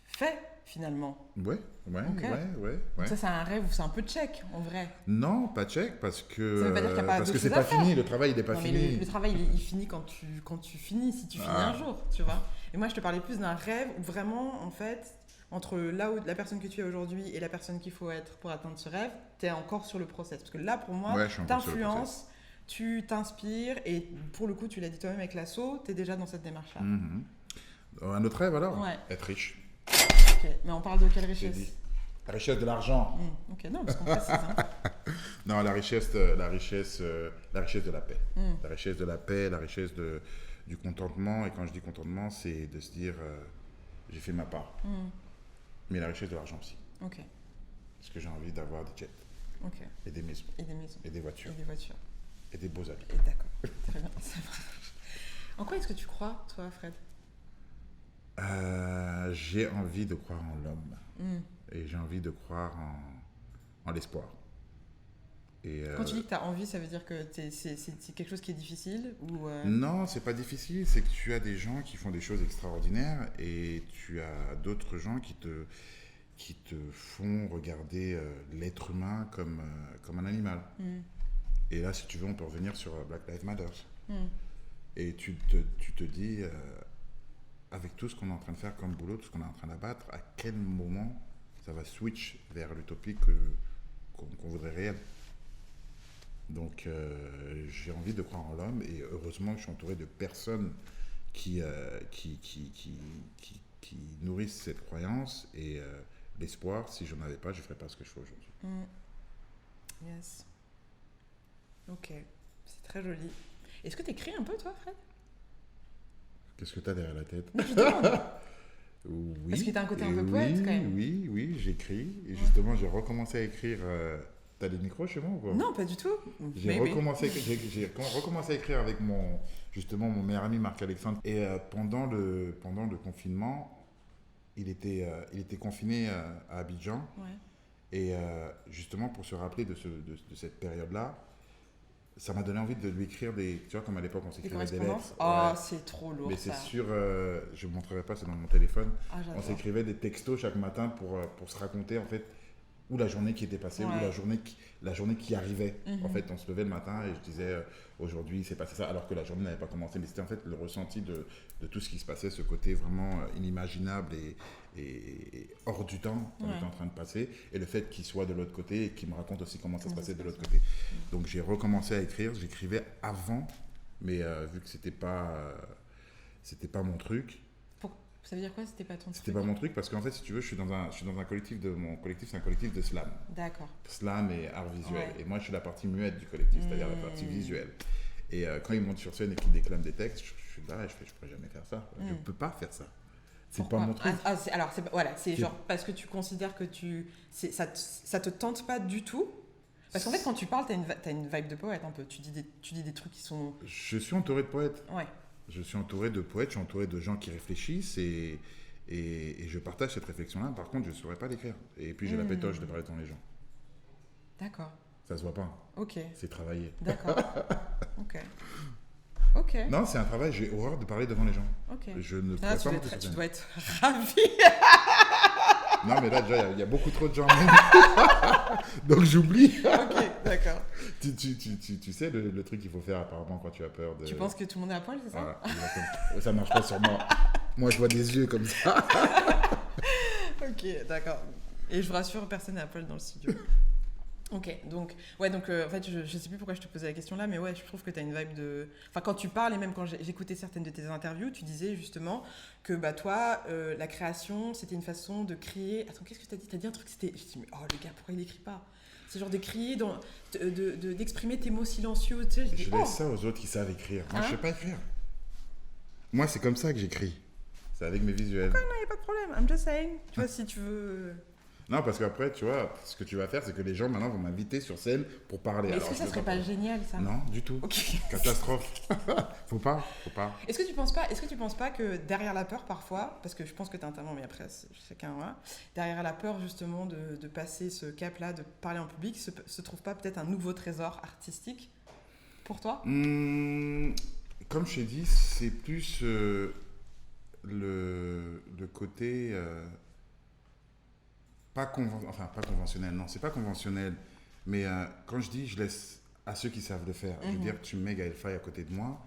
fait, finalement. Ouais. Donc ça, c'est un rêve ou c'est un peu check, en vrai. Non, pas check, parce que Ça veut pas dire qu'il y a pas parce d'autres que c'est choses pas à faire. fini, le travail il n'est pas Non, fini. mais le travail, il finit quand tu finis, si tu finis un jour, tu vois. Et moi, je te parlais plus d'un rêve où vraiment, en fait, entre là où la personne que tu es aujourd'hui et la personne qu'il faut être pour atteindre ce rêve, tu es encore sur le process. Parce que là, pour moi, Ouais, je suis encore sur le t'influences, tu t'inspires et pour le coup, tu l'as dit toi-même avec l'assaut, tu es déjà dans cette démarche-là. Un autre rêve alors Ouais. Être riche. Ok, mais on parle de quelle J'ai richesse? dit. La richesse de l'argent. Ok, non, parce qu'on précise. Hein. Non, la richesse de la paix. La richesse de la paix, la richesse du contentement. Et quand je dis contentement, c'est de se dire j'ai fait ma part. Mais la richesse de l'argent aussi. Ok, Parce que j'ai envie d'avoir des jets ok. et des maisons Et des maisons. et des voitures Et des voitures. et des beaux habits. Et d'accord. Très bien, ça marche. En quoi est-ce que tu crois, toi, Fred? J'ai envie de croire en l'homme. Et j'ai envie de croire en l'espoir. Et, Quand tu dis que tu as envie, ça veut dire que c'est quelque chose qui est difficile ou non, c'est pas difficile, c'est que tu as des gens qui font des choses extraordinaires et tu as d'autres gens qui te font regarder l'être humain comme un animal. Et là, si tu veux, on peut revenir sur Black Lives Matter. Et tu te dis, avec tout ce qu'on est en train de faire comme boulot, tout ce qu'on est en train d'abattre, à quel moment ça va switch vers l'utopie qu'on voudrait réelle. Donc j'ai envie de croire en l'homme et heureusement que je suis entouré de personnes qui nourrissent cette croyance et l'espoir. Si je n'en avais pas, je ne ferais pas ce que je fais aujourd'hui. Yes. Ok, c'est très joli. Est-ce que tu écris un peu, toi, Fred? Qu'est-ce que tu as derrière la tête? Je demande. Oui. Parce que tu as un côté un peu poète, quand même. Oui, j'écris. Et justement, j'ai recommencé à écrire. T'as des micros chez moi ou quoi? Non, pas du tout. J'ai recommencé à écrire avec mon meilleur ami Marc-Alexandre. Et pendant le confinement, il était confiné à Abidjan. Ouais. Et justement, pour se rappeler de cette période-là, ça m'a donné envie de lui écrire tu vois, comme à l'époque, on s'écrivait des lettres. Oh, Ouais. c'est trop lourd. Mais ça. c'est sûr, je ne vous montrerai pas, c'est dans mon téléphone. Ah, j'adore. On s'écrivait des textos chaque matin pour se raconter, en fait, ou la journée qui était passée, Ouais. ou la journée qui arrivait. En fait, on se levait le matin et je disais, aujourd'hui, c'est passé ça, alors que la journée n'avait pas commencé. Mais c'était en fait le ressenti de tout ce qui se passait, ce côté vraiment inimaginable et hors du temps qu'on était en train de passer. Et le fait qu'il soit de l'autre côté et qu'il me raconte aussi comment ça se passait de l'autre côté. Donc, j'ai recommencé à écrire. J'écrivais avant, mais vu que c'était pas mon truc. Ça veut dire quoi? C'était pas ton truc? C'était pas mon truc parce qu'en fait, si tu veux, je suis dans un collectif mon collectif, c'est un collectif de slam. D'accord. Slam et art visuel. Ouais. Et moi, je suis la partie muette du collectif, c'est-à-dire la partie visuelle. Et quand ils montent sur scène et qu'ils déclament des textes, je suis là et je pourrais jamais faire ça. Je peux pas faire ça. C'est pas mon truc. C'est genre parce que tu considères que ça te tente pas du tout. Parce qu'en fait, quand tu parles, t'as une vibe de poète un peu. Tu dis des trucs qui sont. Je suis entouré de poètes. Ouais. Je suis entouré de poètes, je suis entouré de gens qui réfléchissent et je partage cette réflexion-là. Par contre, je ne saurais pas l'écrire. Et puis, j'ai la pétoche de parler devant les gens. D'accord. Ça se voit pas. Ok, C'est travaillé. d'accord. Ok. Ok. Non, c'est un travail. J'ai horreur de parler devant les gens. Ok. Je ne Ah, pourrais pas monter tu sur scène. dois être ravi. Non, mais là, déjà, il y a beaucoup trop de gens. Donc, j'oublie. Ok, d'accord. Tu sais le truc qu'il faut faire apparemment quand tu as peur de... Tu penses que tout le monde est à poil, c'est ça? Voilà, exactement. Ça marche pas sur moi. Moi, je vois des yeux comme ça. Ok, d'accord. Et je vous rassure, personne n'est à poil dans le studio. Ok, donc, ouais, donc en fait, je sais plus pourquoi je te posais la question là, mais ouais, je trouve que tu as une vibe de. Enfin, quand tu parles, et même quand j'écoutais certaines de tes interviews, tu disais justement que bah, toi, la création, c'était une façon de crier. Attends, qu'est-ce que tu as dit? Tu as dit un truc, c'était. Je dis, mais oh, le gars, pourquoi il écrit pas? C'est genre de crier, d'exprimer tes mots silencieux, tu sais. Je dis, Je laisse ça aux autres qui savent écrire. Moi, je sais pas écrire. Moi, c'est comme ça que j'écris. C'est avec mes visuels. non, il n'y a pas de problème, I'm just saying. Tu vois, si tu veux. Non, parce qu'après, tu vois, ce que tu vas faire, c'est que les gens, maintenant, vont m'inviter sur scène pour parler. Mais est-ce Alors, que ça je serait peux pas génial, ça? Non, du tout. Ok. Catastrophe. Faut pas. Est-ce que tu penses pas que derrière la peur parfois, parce que je pense que tu as un talent, mais après chacun voilà, derrière la peur justement de passer ce cap-là, de parler en public, se trouve pas peut-être un nouveau trésor artistique pour toi? Comme je t'ai dit, c'est plus le côté pas conventionnel. Non, c'est pas conventionnel. Mais quand je dis, je laisse à ceux qui savent le faire. Je veux dire, tu mets Gaël Faye à côté de moi,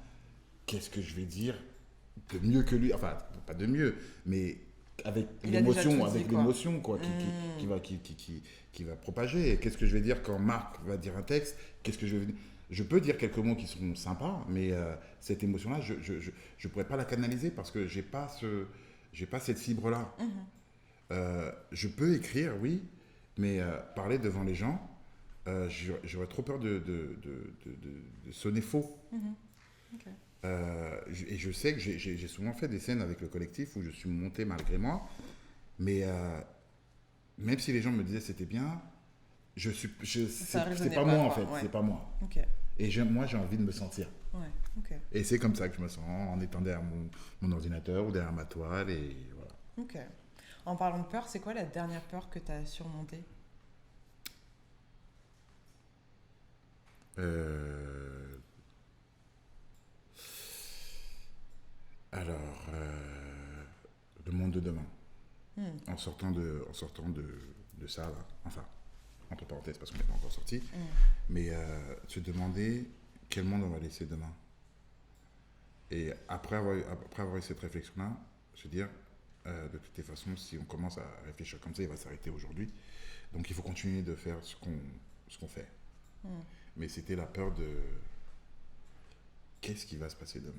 qu'est-ce que je vais dire de mieux que lui? Enfin, pas de mieux, mais avec l'émotion, quoi, qui va propager. Qu'est-ce que je vais dire quand Marc va dire un texte? Qu'est-ce que je vais dire? Je peux dire quelques mots qui sont sympas, mais cette émotion-là, je pourrais pas la canaliser parce que j'ai pas cette fibre-là. Je peux écrire, oui, mais parler devant les gens, j'aurais trop peur de sonner faux. Ok. Et je sais que j'ai souvent fait des scènes avec le collectif où je suis monté malgré moi, mais même si les gens me disaient c'était bien, c'est pas moi en fait, ouais. c'est pas moi. Ok. Et moi j'ai envie de me sentir. Ouais. Ok. Et c'est comme ça que je me sens, en étant derrière mon ordinateur ou derrière ma toile, et voilà. Ok. En parlant de peur, c'est quoi la dernière peur que tu as surmontée? Alors, le monde de demain. En sortant de ça, là, enfin, entre parenthèses, parce qu'on n'est pas encore sorti, mais se demander quel monde on va laisser demain. Et après avoir eu cette réflexion-là, se dire, de toutes les façons, si on commence à réfléchir comme ça, il va s'arrêter aujourd'hui. Donc il faut continuer de faire ce qu'on fait. Mais c'était la peur de qu'est-ce qui va se passer demain.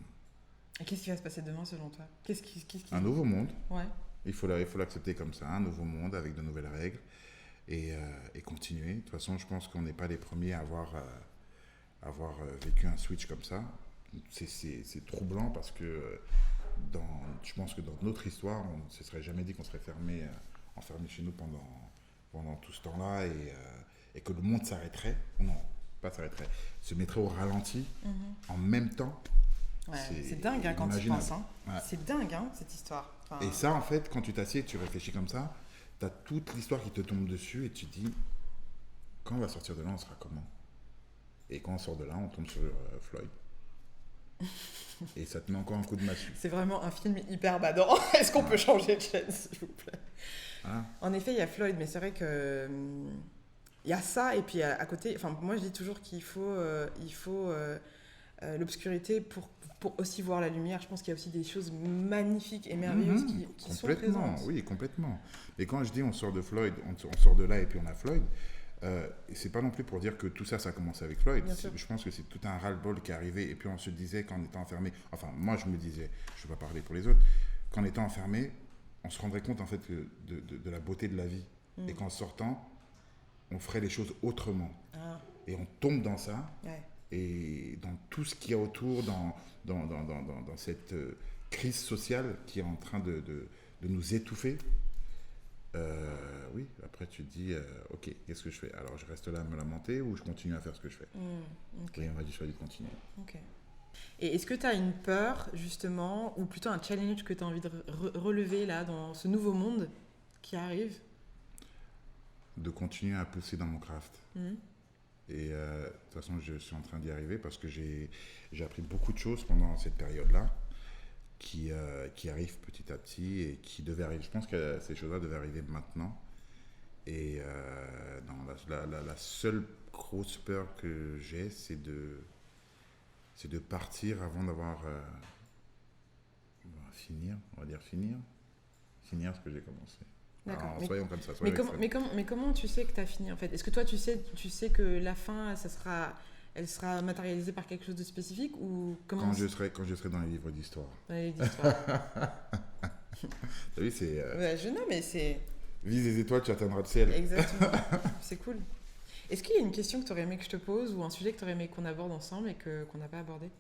Et qu'est-ce qui va se passer demain selon toi? Un nouveau monde. Ouais. Il faut l'accepter comme ça, un nouveau monde avec de nouvelles règles et continuer. De toute façon, je pense qu'on n'est pas les premiers à avoir vécu un switch comme ça. C'est troublant parce que je pense que dans notre histoire, on ne se serait jamais dit qu'on serait enfermé chez nous pendant tout ce temps-là et que le monde s'arrêterait. Non, pas s'arrêterait. Se mettrait au ralenti en même temps. Ouais, c'est dingue hein, quand tu penses. Hein. Ouais. C'est dingue hein, cette histoire. Enfin... Et ça, en fait, quand tu t'assieds et tu réfléchis comme ça, tu as toute l'histoire qui te tombe dessus et tu te dis, quand on va sortir de là, on sera comment? Et quand on sort de là, on tombe sur Floyd. Et ça te met encore un coup de massue. C'est vraiment un film hyper badant. Est-ce qu'on peut changer de chaîne, s'il vous plaît? En effet, il y a Floyd, mais c'est vrai que... il y a ça, et puis à côté... Enfin, moi, je dis toujours qu'il faut... l'obscurité pour aussi voir la lumière. Je pense qu'il y a aussi des choses magnifiques et merveilleuses qui sont présentes. Oui, complètement. Et quand je dis on sort de Floyd, on sort de là et puis on a Floyd, c'est pas non plus pour dire que tout ça, ça a commencé avec Floyd. Je pense que c'est tout un ras-le-bol qui est arrivé et puis on se disait qu'en étant enfermé, enfin moi je me disais, je ne vais pas parler pour les autres, qu'en étant enfermé, on se rendrait compte en fait de la beauté de la vie et qu'en sortant, on ferait les choses autrement. Et on tombe dans ça. Ouais. Et dans tout ce qu'il y a autour, dans cette crise sociale qui est en train de nous étouffer, oui, après tu te dis, ok, qu'est-ce que je fais? Alors je reste là à me lamenter ou je continue à faire ce que je fais? Et on va choisir de continuer. Okay. Et est-ce que tu as une peur, justement, ou plutôt un challenge que tu as envie de relever là, dans ce nouveau monde qui arrive? De continuer à pousser dans mon craft. Et de toute façon, je suis en train d'y arriver parce que j'ai appris beaucoup de choses pendant cette période-là qui arrivent petit à petit et qui devaient arriver. Je pense que ces choses-là devaient arriver maintenant. Et non, la seule grosse peur que j'ai, c'est de partir avant d'avoir finir ce que j'ai commencé. D'accord. Alors, soyons comme ça. Mais comment tu sais que tu as fini en fait? Est-ce que toi tu sais que la fin, elle sera matérialisée par quelque chose de spécifique ou comment quand je serai dans les livres d'histoire. Dans les livres d'histoire. T'as vu, c'est... Non, mais c'est... Vise les étoiles, tu atteindras le ciel. Exactement. C'est cool. Est-ce qu'il y a une question que tu aurais aimé que je te pose ou un sujet que tu aurais aimé qu'on aborde ensemble et qu'on n'a pas abordé?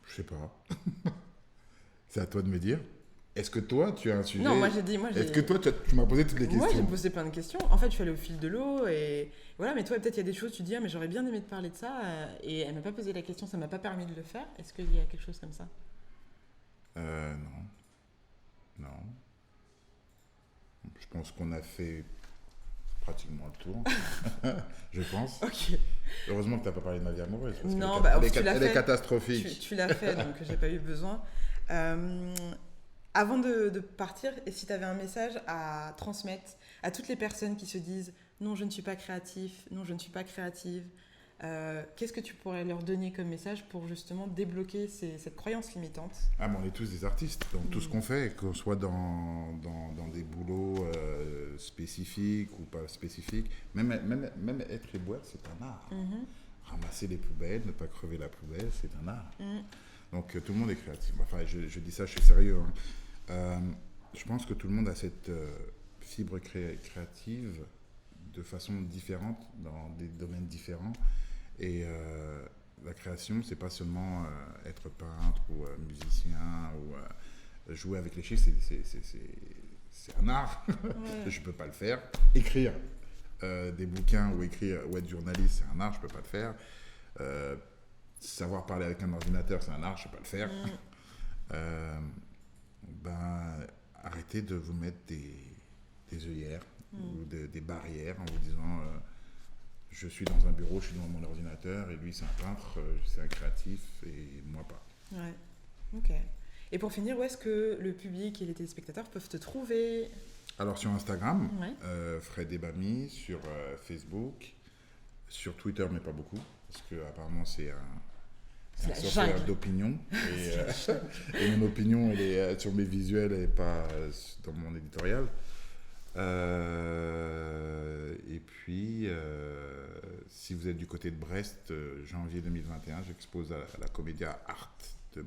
Je sais pas. C'est à toi de me dire. Est-ce que toi, tu as un sujet? Non, moi j'ai Est-ce que toi, tu m'as posé toutes les questions? Moi, j'ai posé plein de questions. En fait, je suis allée au fil de l'eau et voilà. Mais toi, peut-être il y a des choses, tu dis, ah, mais j'aurais bien aimé te parler de ça et elle m'a pas posé la question, ça m'a pas permis de le faire. Est-ce qu'il y a quelque chose comme ça? Non. Je pense qu'on a fait pratiquement le tour. Je pense. Ok. Heureusement que tu n'as pas parlé de ma vie amoureuse. Parce Non, elle est catastrophique. Tu l'as fait, donc j'ai pas eu besoin. Avant de partir, et si tu avais un message à transmettre à toutes les personnes qui se disent « Non, je ne suis pas créatif, non, je ne suis pas créative », qu'est-ce que tu pourrais leur donner comme message pour justement débloquer cette croyance limitante? Ah, mais on est tous des artistes dans tout ce qu'on fait, qu'on soit dans des boulots spécifiques ou pas spécifiques. Même être éboueur, c'est un art. Ramasser les poubelles, ne pas crever la poubelle, c'est un art. Donc tout le monde est créatif. Enfin, je dis ça, je suis sérieux. Je pense que tout le monde a cette fibre créative de façon différente, dans des domaines différents. Et la création, c'est pas seulement être peintre ou musicien ou jouer avec les chiffres, c'est un art. Ouais. Je peux pas le faire. Écrire des bouquins ou être journaliste, c'est un art, je peux pas le faire. Savoir parler avec un ordinateur, c'est un art, je peux pas le faire. Arrêtez de vous mettre des œillères ou des barrières en vous disant je suis dans un bureau, je suis devant mon ordinateur et lui c'est un peintre, c'est un créatif et moi pas. Ouais, ok. Et pour finir, où est-ce que le public et les téléspectateurs peuvent te trouver? Alors sur Instagram, Fred Ebami, sur Facebook, sur Twitter mais pas beaucoup, parce que apparemment c'est un software d'opinion et mon opinion elle est sur mes visuels et pas dans mon éditorial. Et puis, si vous êtes du côté de Brest, janvier 2021, j'expose à la Commedia Art de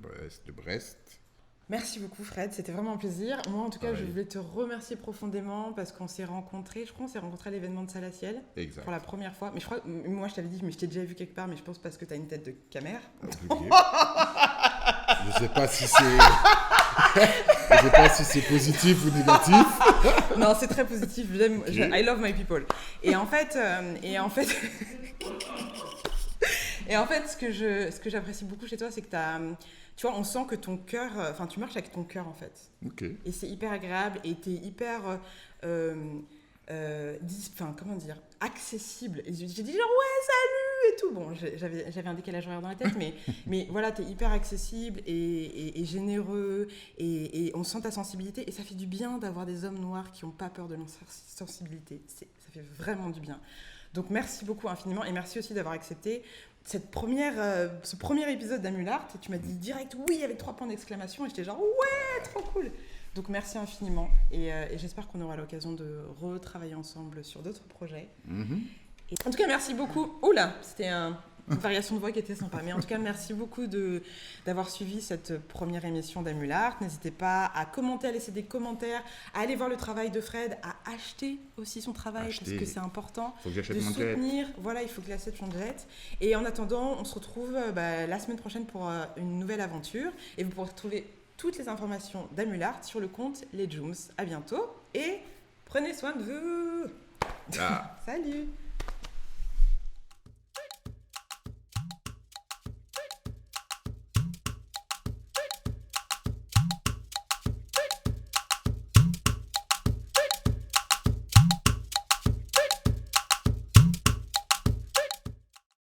Brest. Merci beaucoup Fred, c'était vraiment un plaisir. Moi en tout cas, je voulais te remercier profondément parce qu'on s'est rencontrés, je crois qu'on s'est rencontrés à l'événement de Salatiel pour la première fois. Mais je crois, moi je t'avais dit, mais je t'ai déjà vu quelque part, mais je pense parce que tu as une tête de camère. Je sais pas si c'est positif ou négatif. Non, c'est très positif. I love my people. Et en fait, ce que j'apprécie beaucoup chez toi, c'est que tu vois, on sent que ton cœur, enfin, tu marches avec ton cœur en fait. Ok. Et c'est hyper agréable et t'es hyper, comment dire, accessible. Et j'ai dit genre ouais, salut et tout. Bon, j'avais un décalage horaire dans la tête, mais voilà, t'es hyper accessible et généreux et on sent ta sensibilité et ça fait du bien d'avoir des hommes noirs qui n'ont pas peur de leur sensibilité. Ça fait vraiment du bien. Donc merci beaucoup infiniment et merci aussi d'avoir accepté ce premier épisode d'Amulart. Et tu m'as dit direct oui avec 3 points d'exclamation et j'étais genre ouais, trop cool. Donc merci infiniment et j'espère qu'on aura l'occasion de retravailler ensemble sur d'autres projets. Et en tout cas merci beaucoup. Oula, c'était une variation de voix qui était sympa. Mais en tout cas merci beaucoup d'avoir suivi cette première émission d'Amulart. N'hésitez pas à commenter, à laisser des commentaires, à aller voir le travail de Fred, à acheter aussi son travail parce que c'est important. Faut que j'achète de mon soutenir. Voilà, il faut que j'achète mon jet. Et en attendant, on se retrouve la semaine prochaine pour une nouvelle aventure. Et vous pourrez trouver toutes les informations d'Amulart sur le compte Les Jooms. À bientôt et prenez soin de vous. Ah. Salut.